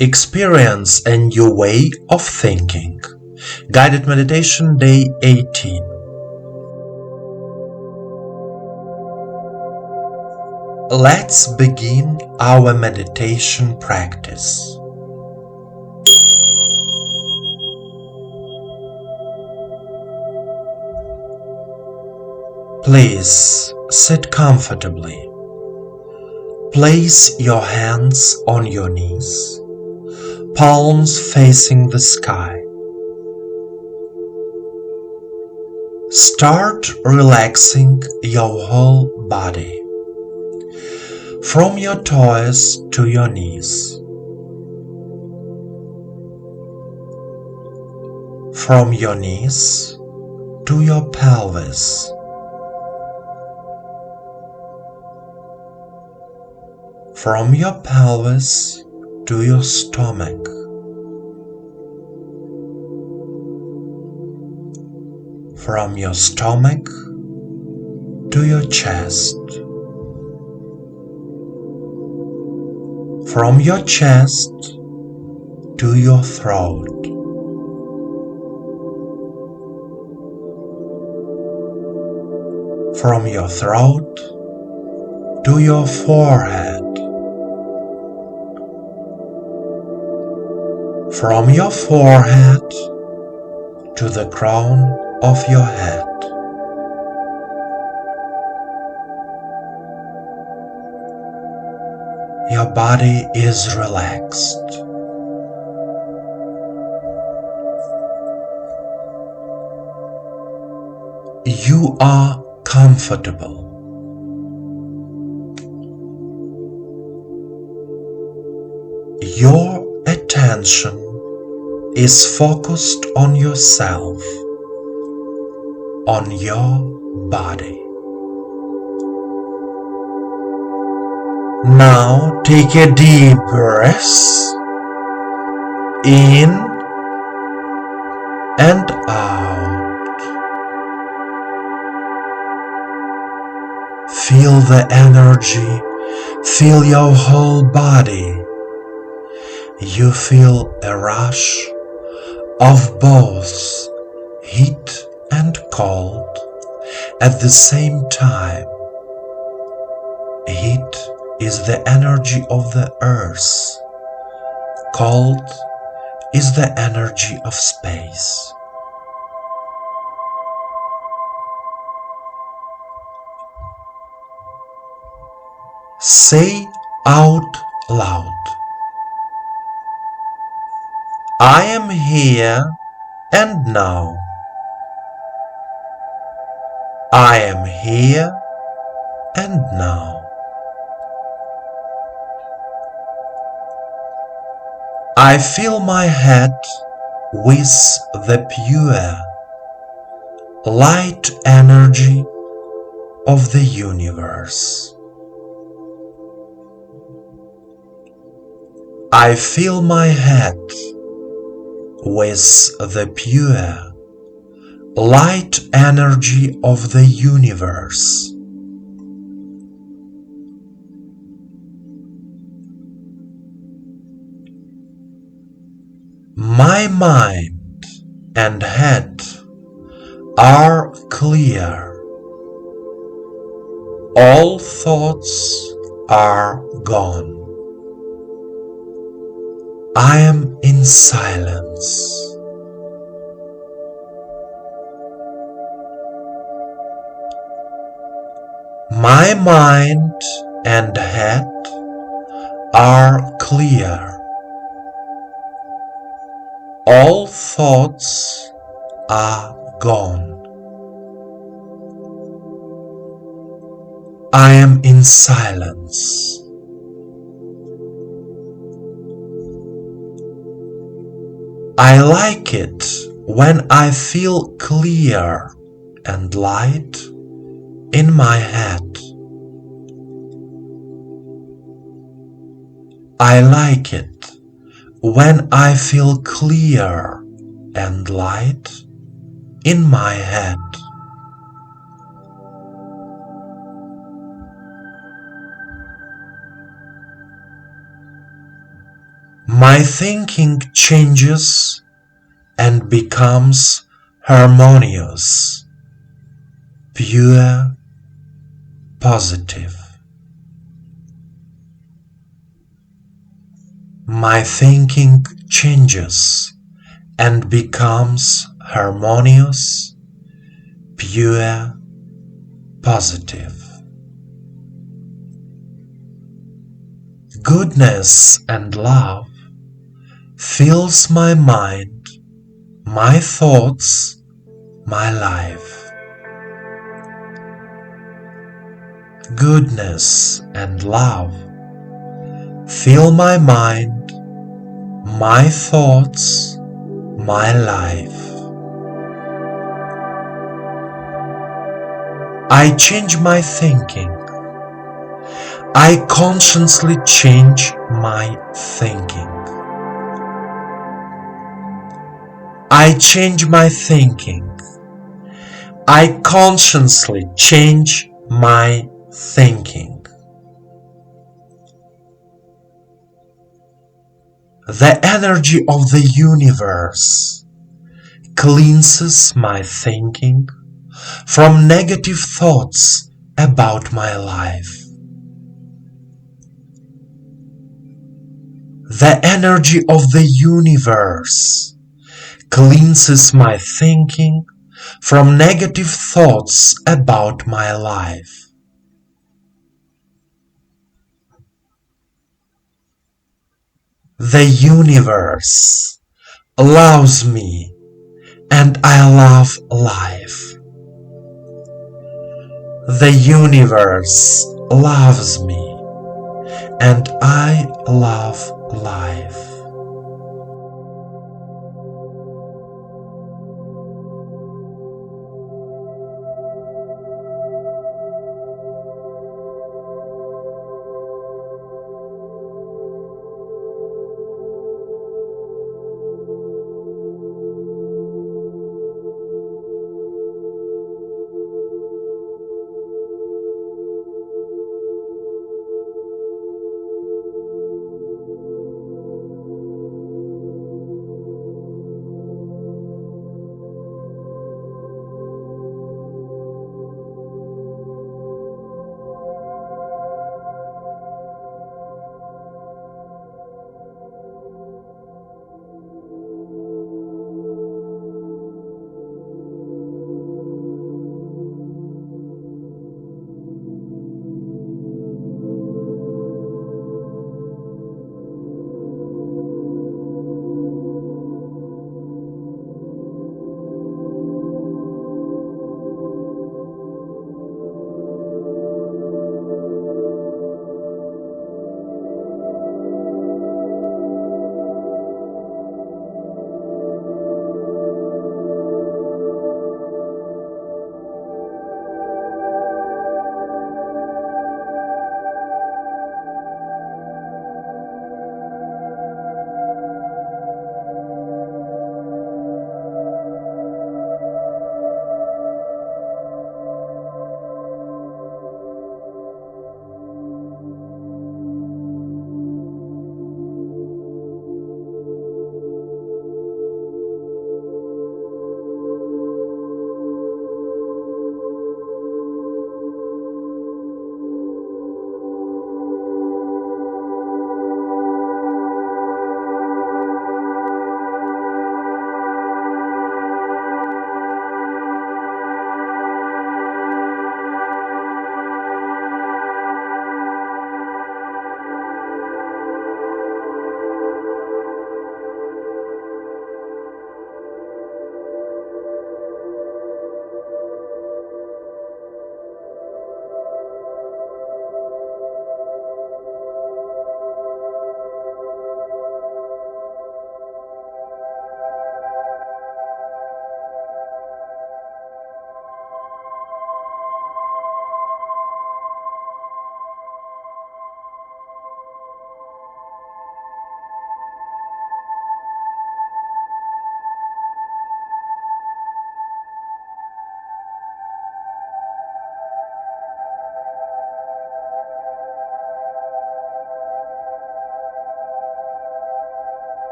Experience a new way of thinking. Guided Meditation Day 18. Let's begin our meditation practice. Please sit comfortably. Place your hands on your knees, palms facing the sky. Start relaxing your whole body, from your toes to your knees, from your knees to your pelvis, from your pelvis to your stomach, from your stomach to your chest, from your chest to your throat, from your throat to your forehead, from your forehead to the crown of your head. Your body is relaxed. You are comfortable. Your attention is focused on yourself, on your body. Now take a deep breath in and out. Feel the energy, feel your whole body. You feel a rush of both heat and cold at the same time. Heat is the energy of the earth. Cold is the energy of space. Say out loud, I am here and now. I am here and now. I fill my head with the pure, light energy of the universe. I fill my head with the pure, light energy of the universe. My mind and head are clear. All thoughts are gone. I am in silence. My mind and head are clear. All thoughts are gone. I am in silence. I like it when I feel clear and light in my head. I like it when I feel clear and light in my head. My thinking changes and becomes harmonious, pure, positive. My thinking changes and becomes harmonious, pure, positive. Goodness and love fills my mind, my thoughts, my life. Goodness and love fill my mind, my thoughts, my life. I change my thinking. I consciously change my thinking. I change my thinking. I consciously change my thinking. The energy of the universe cleanses my thinking from negative thoughts about my life. The energy of the universe cleanses my thinking from negative thoughts about my life. The universe loves me and I love life. The universe loves me and I love life.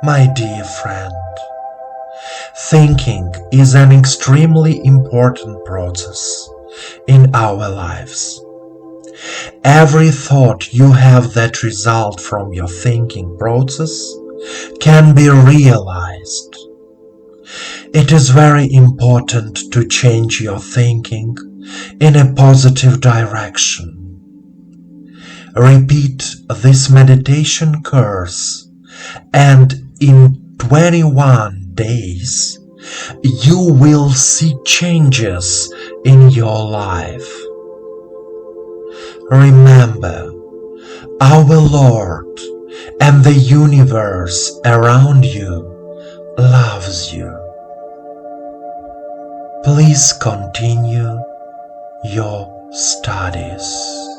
My dear friend, thinking is an extremely important process in our lives. Every thought you have that result from your thinking process can be realized. It is very important to change your thinking in a positive direction. Repeat this meditation course, and in 21 days you will see changes in your life. Remember, our Lord and the universe around you loves you. Please continue your studies.